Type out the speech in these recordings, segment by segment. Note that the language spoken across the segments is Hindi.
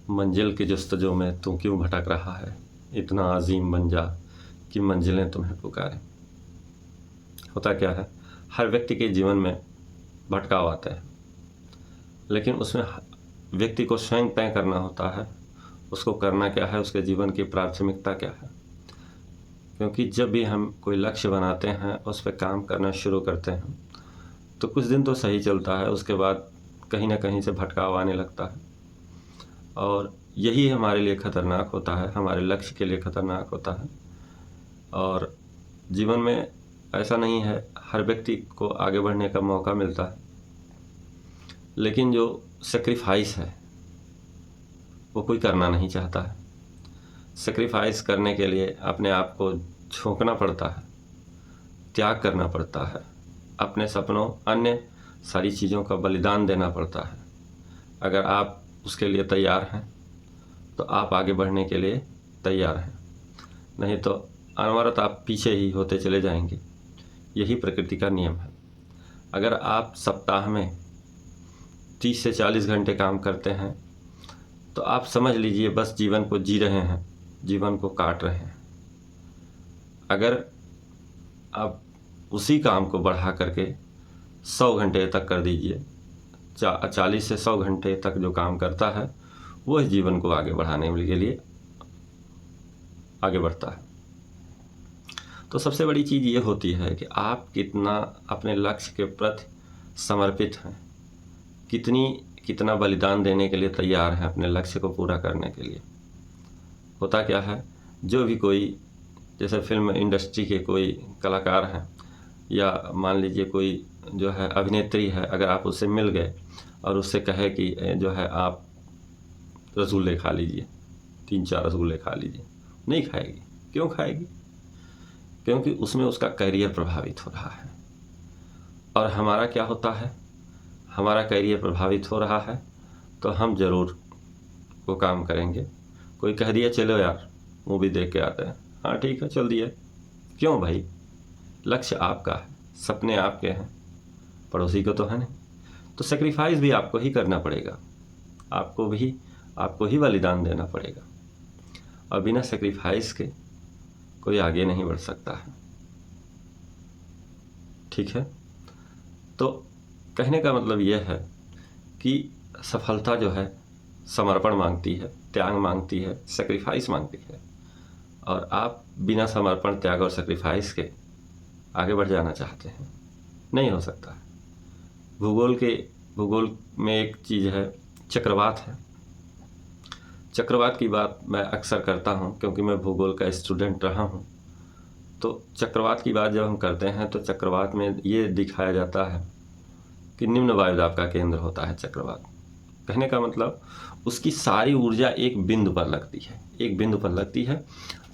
मंजिल की जस्तजू में तू क्यों भटक रहा है, इतना अजीम बन जा कि मंजिलें तुम्हें पुकारें। होता क्या है, हर व्यक्ति के जीवन में भटकाव आता है, लेकिन उसमें व्यक्ति को स्वयं तय करना होता है उसको करना क्या है, उसके जीवन की प्राथमिकता क्या है। क्योंकि जब भी हम कोई लक्ष्य बनाते हैं, उस पर काम करना शुरू करते हैं, तो कुछ दिन तो सही चलता है, उसके बाद कहीं ना कहीं से भटकाव आने लगता है। और यही हमारे लिए ख़तरनाक होता है, हमारे लक्ष्य के लिए ख़तरनाक होता है। और जीवन में ऐसा नहीं है, हर व्यक्ति को आगे बढ़ने का मौका मिलता है, लेकिन जो सेक्रीफाइस है वो कोई करना नहीं चाहता है। सेक्रीफाइस करने के लिए अपने आप को झोंकना पड़ता है, त्याग करना पड़ता है, अपने सपनों अन्य सारी चीज़ों का बलिदान देना पड़ता है। अगर आप उसके लिए तैयार हैं तो आप आगे बढ़ने के लिए तैयार हैं, नहीं तो अनवरत आप पीछे ही होते चले जाएंगे। यही प्रकृति का नियम है। अगर आप सप्ताह में 30 से 40 घंटे काम करते हैं तो आप समझ लीजिए बस जीवन को जी रहे हैं, जीवन को काट रहे हैं। अगर आप उसी काम को बढ़ा करके 100 घंटे तक कर दीजिए, 40 से 100 घंटे तक जो काम करता है वो इस जीवन को आगे बढ़ाने के लिए आगे बढ़ता है। तो सबसे बड़ी चीज़ ये होती है कि आप कितना अपने लक्ष्य के प्रति समर्पित हैं, कितना बलिदान देने के लिए तैयार हैं अपने लक्ष्य को पूरा करने के लिए। होता क्या है, जो भी कोई, जैसे फिल्म इंडस्ट्री के कोई कलाकार हैं या मान लीजिए कोई जो है अभिनेत्री है, अगर आप उससे मिल गए और उससे कहे कि जो है आप रसगुल्ले खा लीजिए, 3-4 रसगुल्ले खा लीजिए, नहीं खाएगी। क्यों खाएगी? क्योंकि उसमें उसका करियर प्रभावित हो रहा है। और हमारा क्या होता है, हमारा करियर प्रभावित हो रहा है तो हम ज़रूर वो काम करेंगे। कोई कह दिया चलो यार मूवी देख के आते हैं, हाँ ठीक है चल दिए। क्यों भाई? लक्ष्य आपका है, सपने आपके हैं, पड़ोसी को तो है नहीं। तो सेक्रीफाइस भी आपको ही करना पड़ेगा, आपको ही बलिदान देना पड़ेगा। और बिना सेक्रीफाइस के कोई आगे नहीं बढ़ सकता है। ठीक है, तो कहने का मतलब यह है कि सफलता जो है समर्पण मांगती है, त्याग मांगती है, सेक्रीफाइस मांगती है। और आप बिना समर्पण, त्याग और सेक्रीफाइस के आगे बढ़ जाना चाहते हैं, नहीं हो सकता है। भूगोल में एक चीज़ है, चक्रवात है। चक्रवात की बात मैं अक्सर करता हूँ क्योंकि मैं भूगोल का स्टूडेंट रहा हूँ। तो चक्रवात की बात जब हम करते हैं तो चक्रवात में ये दिखाया जाता है कि निम्न वायुदाब का केंद्र होता है चक्रवात। कहने का मतलब उसकी सारी ऊर्जा एक बिंदु पर लगती है,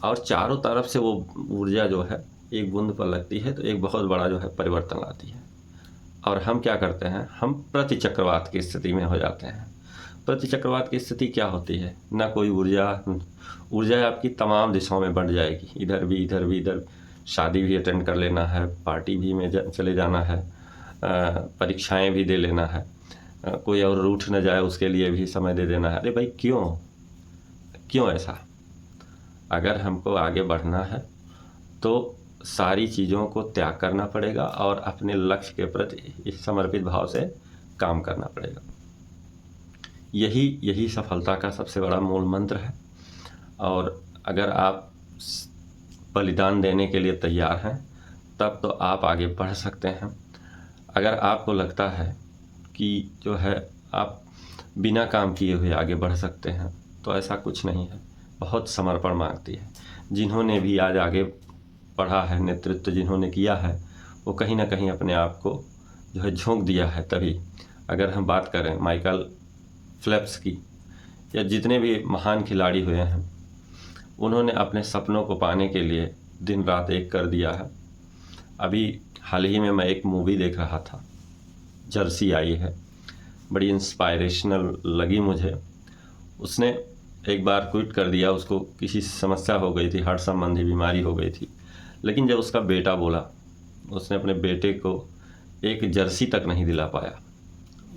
और चारों तरफ से वो ऊर्जा जो है एक बूंद पर लगती है, तो एक बहुत बड़ा जो है परिवर्तन लाती है। और हम क्या करते हैं, हम प्रति चक्रवात की स्थिति में हो जाते हैं। प्रति चक्रवात की स्थिति क्या होती है, ना कोई ऊर्जा आपकी तमाम दिशाओं में बढ़ जाएगी, इधर भी इधर शादी भी अटेंड कर लेना है, पार्टी भी में चले जाना है, परीक्षाएं भी दे लेना है, कोई और रूठ न जाए उसके लिए भी समय दे देना है। अरे भाई क्यों ऐसा? अगर हमको आगे बढ़ना है तो सारी चीज़ों को त्याग करना पड़ेगा और अपने लक्ष्य के प्रति समर्पित भाव से काम करना पड़ेगा। यही सफलता का सबसे बड़ा मूल मंत्र है। और अगर आप बलिदान देने के लिए तैयार हैं तब तो आप आगे बढ़ सकते हैं। अगर आपको लगता है कि जो है आप बिना काम किए हुए आगे बढ़ सकते हैं, तो ऐसा कुछ नहीं है। बहुत समर्पण मांगती है। जिन्होंने भी आज आगे बढ़ा है, नेतृत्व जिन्होंने किया है, वो कहीं ना कहीं अपने आप को जो है झोंक दिया है। तभी अगर हम बात करें माइकल फेल्प्स की, या जितने भी महान खिलाड़ी हुए हैं, उन्होंने अपने सपनों को पाने के लिए दिन रात एक कर दिया है। अभी हाल ही में मैं एक मूवी देख रहा था, जर्सी आई है, बड़ी इंस्पायरेशनल लगी मुझे। उसने एक बार क्विट कर दिया, उसको किसी समस्या हो गई थी, हार्ट संबंधी बीमारी हो गई थी। लेकिन जब उसका बेटा बोला, उसने अपने बेटे को एक जर्सी तक नहीं दिला पाया,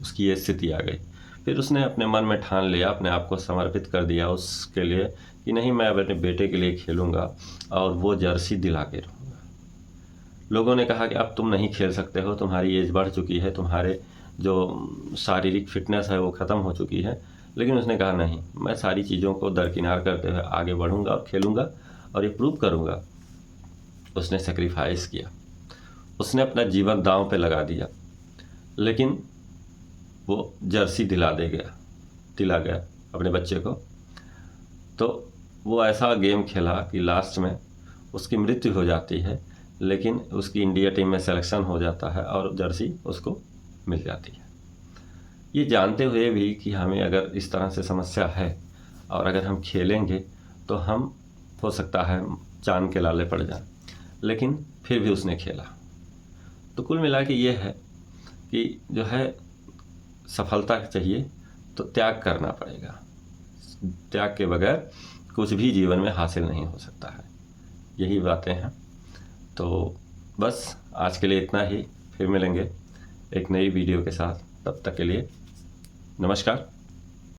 उसकी ये स्थिति आ गई। फिर उसने अपने मन में ठान लिया, अपने आप को समर्पित कर दिया उसके लिए कि नहीं, मैं अपने बेटे के लिए खेलूँगा और वो जर्सी दिला के रहूँगा। लोगों ने कहा कि अब तुम नहीं खेल सकते हो, तुम्हारी एज बढ़ चुकी है, तुम्हारे जो शारीरिक फिटनेस है वो ख़त्म हो चुकी है। लेकिन उसने कहा नहीं, मैं सारी चीज़ों को दरकिनार करते हुए आगे बढ़ूँगा और खेलूँगा और ये प्रूव करूँगा। उसने सेक्रीफाइस किया, उसने अपना जीवन दांव पे लगा दिया, लेकिन वो जर्सी दिला गया अपने बच्चे को। तो वो ऐसा गेम खेला कि लास्ट में उसकी मृत्यु हो जाती है, लेकिन उसकी इंडिया टीम में सिलेक्शन हो जाता है और जर्सी उसको मिल जाती है। ये जानते हुए भी कि हमें अगर इस तरह से समस्या है और अगर हम खेलेंगे तो हम हो सकता है जान के लाले पड़ जाएं, लेकिन फिर भी उसने खेला। तो कुल मिला के ये है कि जो है सफलता चाहिए तो त्याग करना पड़ेगा। त्याग के बगैर कुछ भी जीवन में हासिल नहीं हो सकता है। यही बातें हैं। तो बस आज के लिए इतना ही, फिर मिलेंगे एक नई वीडियो के साथ। तब तक के लिए नमस्कार।